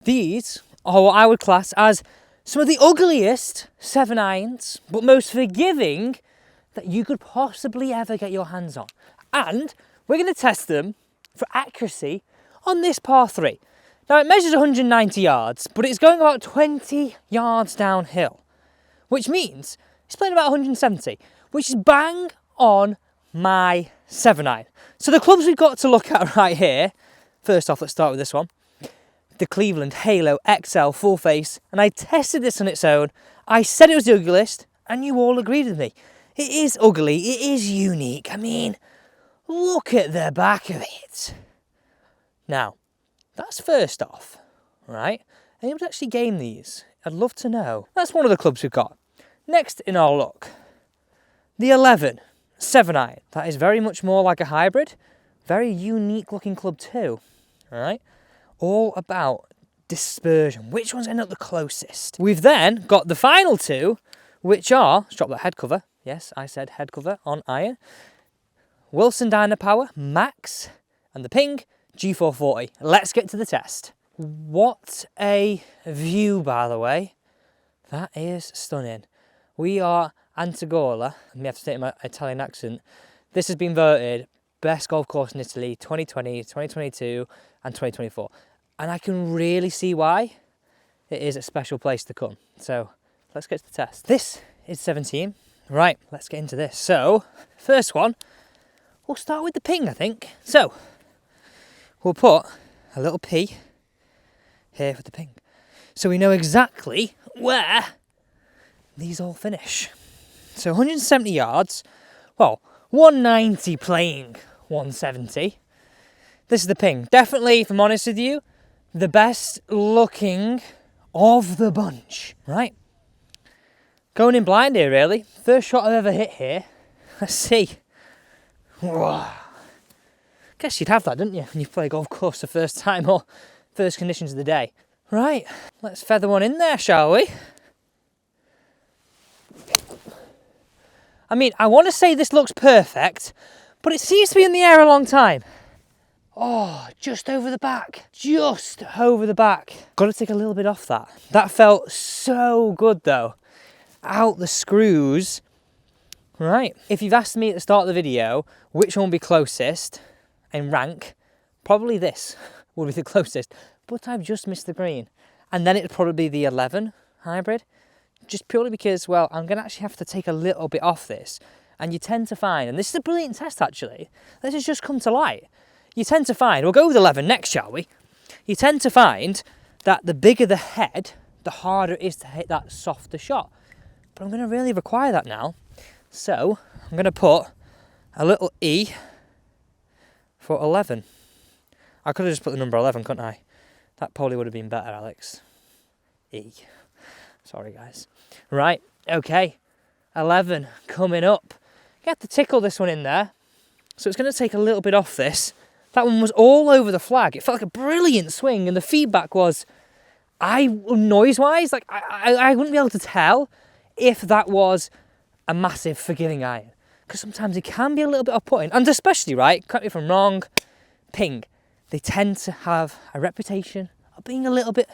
These are what I would class as some of the ugliest 7-irons, but most forgiving that you could possibly ever get your hands on. And we're going to test them for accuracy on this par 3. Now it measures 190 yards, but it's going about 20 yards downhill, which means it's playing about 170, which is bang on my 7-iron. So the clubs we've got to look at right here, first off, let's start with this one. The Cleveland Halo XL Full Face, and I tested this on its own. I said it was the ugliest, and you all agreed with me. It is ugly, it is unique. I mean, look at the back of it. Now, that's first off, right? Anyone would actually game these? I'd love to know. That's one of the clubs we've got. Next in our look, the 11 7-iron. That is very much more like a hybrid. Very unique looking club too, all right? All about dispersion. Which one's end up the closest? We've then got the final two, which are, let's drop that head cover. Yes, I said head cover on iron. Wilson Dynampower Max and the Ping G440. Let's get to the test. What a view, by the way. That is stunning. We are Antognolla, and we have to say it in my Italian accent. This has been voted best golf course in Italy 2020, 2022 and 2024. And I can really see why it is a special place to come. So let's get to the test. This is 17. Right, let's get into this. So, first one, we'll start with the Ping, I think. So, we'll put a little P here for the Ping. So we know exactly where these all finish. So 170 yards, well, 190 playing 170. This is the Ping. Definitely, if I'm honest with you, the best looking of the bunch, right? Going in blind here, really. First shot I've ever hit here. Let's see. Whoa. Guess you'd have that, didn't you, when you play golf course the first time or first conditions of the day. Right, let's feather one in there, shall we? I mean, I want to say this looks perfect, but it seems to be in the air a long time. Oh, just over the back. Just over the back. Got to take a little bit off that. That felt so good, though. Out the screws. Right. If you've asked me at the start of the video which one would be closest in rank, probably this would be the closest. But I've just missed the green. And then it'd probably be the 11 hybrid. Just purely because, well, I'm going to actually have to take a little bit off this. And you tend to find, and this is a brilliant test actually, this has just come to light. You tend to find, we'll go with 11 next, shall we? You tend to find that the bigger the head, the harder it is to hit that softer shot. But I'm going to really require that now. So I'm going to put a little E for 11. I could have just put the number 11, couldn't I? That probably would have been better, Alex. E. Sorry, guys. Right, okay. 11 coming up. You have to tickle this one in there. So it's going to take a little bit off this. That one was all over the flag. It felt like a brilliant swing, and the feedback was, noise-wise, like I wouldn't be able to tell if that was a massive forgiving iron. Because sometimes it can be a little bit off-putting. And especially, right, correct me if I'm wrong, Ping, they tend to have a reputation of being a little bit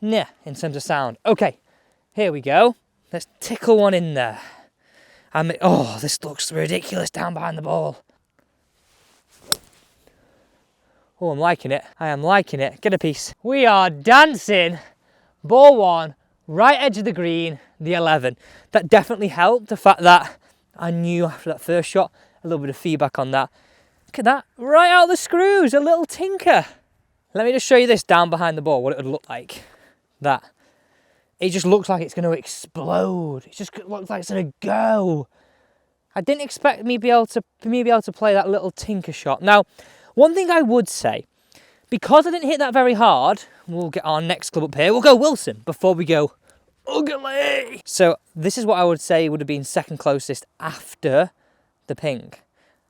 in terms of sound. Okay, here we go. Let's tickle one in there. Oh, this looks ridiculous down behind the ball. Oh, I'm liking it. I am liking it. Get a piece. We are dancing. Ball one, right edge of the green, the 11. That definitely helped. The fact that I knew after that first shot, a little bit of feedback on that. Look at that. Right out the screws, a little tinker. Let me just show you this down behind the ball, what it would look like. That. It just looks like it's going to explode. It just looks like it's going to go. I didn't expect me to be able to play that little tinker shot. Now, one thing I would say, because I didn't hit that very hard, we'll get our next club up here. We'll go Wilson before we go ugly. So this is what I would say would have been second closest after the Ping.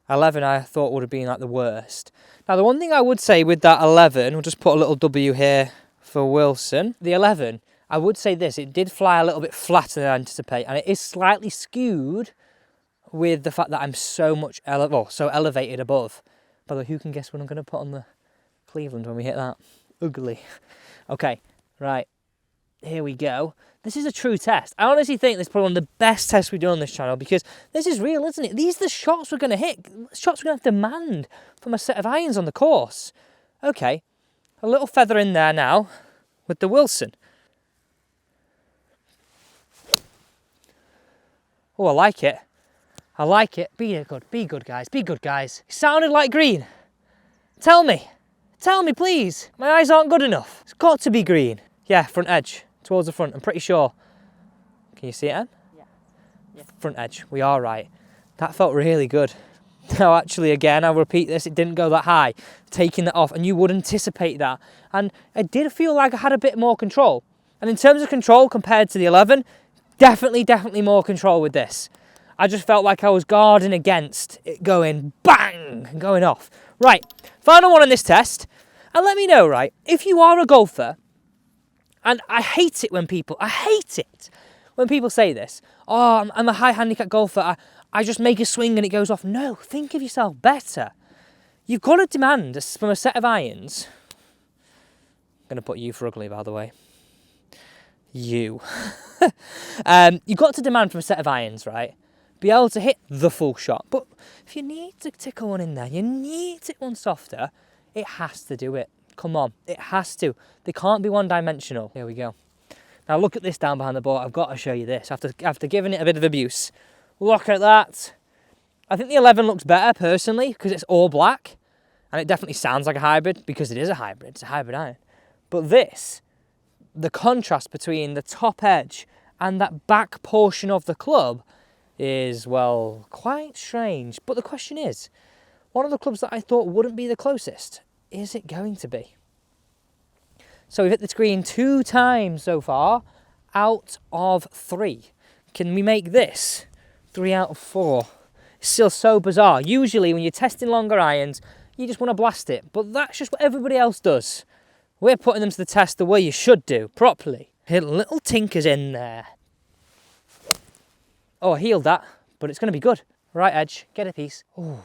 11 I thought would have been like the worst. Now the one thing I would say with that 11, we'll just put a little W here for Wilson. The 11, I would say this, it did fly a little bit flatter than I anticipate, and it is slightly skewed with the fact that I'm so elevated above. By the way, who can guess what I'm going to put on the Cleveland when we hit that? ugly. Okay, right, here we go. This is a true test. I honestly think this is probably one of the best tests we've done on this channel because this is real, isn't it? These are the shots we're going to hit, shots we're going to have to demand from a set of irons on the course. Okay, a little feather in there now with the Wilson. Oh, I like it. I like it. Be good, guys. Be good, guys. It sounded like green. Tell me, please. My eyes aren't good enough. It's got to be green. Yeah, front edge. Towards the front, I'm pretty sure. Can you see it, Anne? Yeah. Front edge, we are right. That felt really good. Now actually, again, I'll repeat this, it didn't go that high. Taking that off, and you would anticipate that. And I did feel like I had a bit more control. And in terms of control compared to the 11, definitely more control with this. I just felt like I was guarding against it going bang, and going off. Right, final one on this test. And let me know, right, if you are a golfer, and I hate it when people say this. Oh, I'm a high handicap golfer. I just make a swing and it goes off. No, think of yourself better. You've got to demand from a set of irons. I'm going to put you for ugly, by the way. You. You've got to demand from a set of irons, right? Be able to hit the full shot. But if you need to tickle one in there, you need to hit one softer, it has to do it. Come on, it has to. They can't be one-dimensional. Here we go. Now look at this down behind the ball. I've got to show you this. After giving it a bit of abuse. Look at that. I think the 11 looks better, personally, because it's all black. And it definitely sounds like a hybrid, because it is a hybrid. It's a hybrid iron. But this, the contrast between the top edge and that back portion of the club is, well, quite strange. But the question is, one of the clubs that I thought wouldn't be the closest, is it going to be? So we've hit the green 2 times so far, out of 3. Can we make this 3 out of 4? It's still so bizarre. Usually when you're testing longer irons, you just want to blast it. But that's just what everybody else does. We're putting them to the test the way you should do, properly. Hit little tinkers in there. Oh, I healed that, but it's going to be good. Right edge, get a piece. Ooh,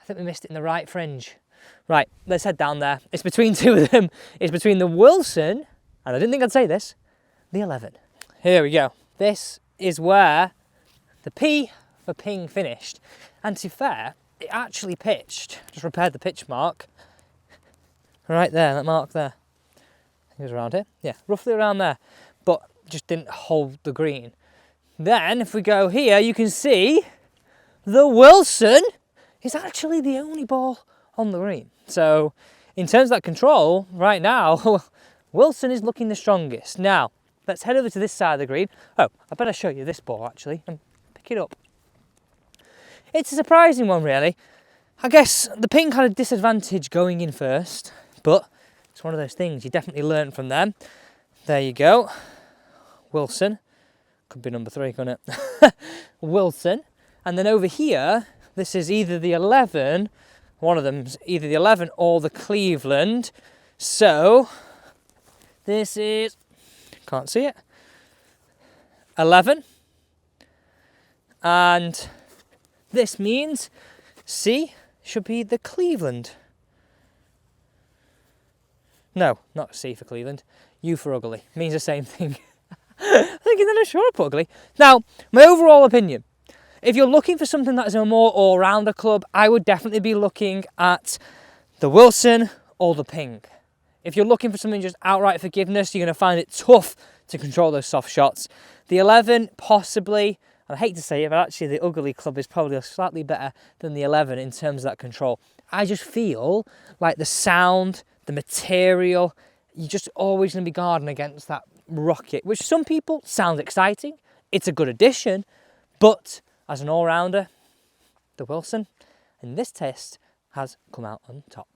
I think we missed it in the right fringe. Right, let's head down there. It's between 2 of them. It's between the Wilson, and I didn't think I'd say this, the 11. Here we go. This is where the P for ping finished. And to be fair, it actually pitched. Just repaired the pitch mark. Right there, that mark there. I think it was around here. Yeah, roughly around there. But just didn't hold the green. Then, if we go here, you can see the Wilson is actually the only ball on the green. So, in terms of that control, right now, Wilson is looking the strongest. Now, let's head over to this side of the green. Oh, I better show you this ball, actually, and pick it up. It's a surprising one, really. I guess the ping had a disadvantage going in first, but it's one of those things you definitely learn from them. There you go. Wilson. Could be number 3, couldn't it? Wilson. And then over here, this is either the 11, one of them's either the 11 or the Cleveland. So, this is, can't see it, 11. And this means C should be the Cleveland. No, not C for Cleveland. U for ugly. Means the same thing. Thinking that I should have put ugly. Now, my overall opinion. If you're looking for something that is a more all-rounder club, I would definitely be looking at the Wilson or the Ping. If you're looking for something just outright forgiveness, you're going to find it tough to control those soft shots. The 11, possibly, and I hate to say it, but actually the ugly club is probably slightly better than the 11 in terms of that control. I just feel like the sound, the material, you're just always going to be guarding against that rocket, which some people sounds exciting. It's a good addition, but as an all-rounder, the Wilson in this test has come out on top.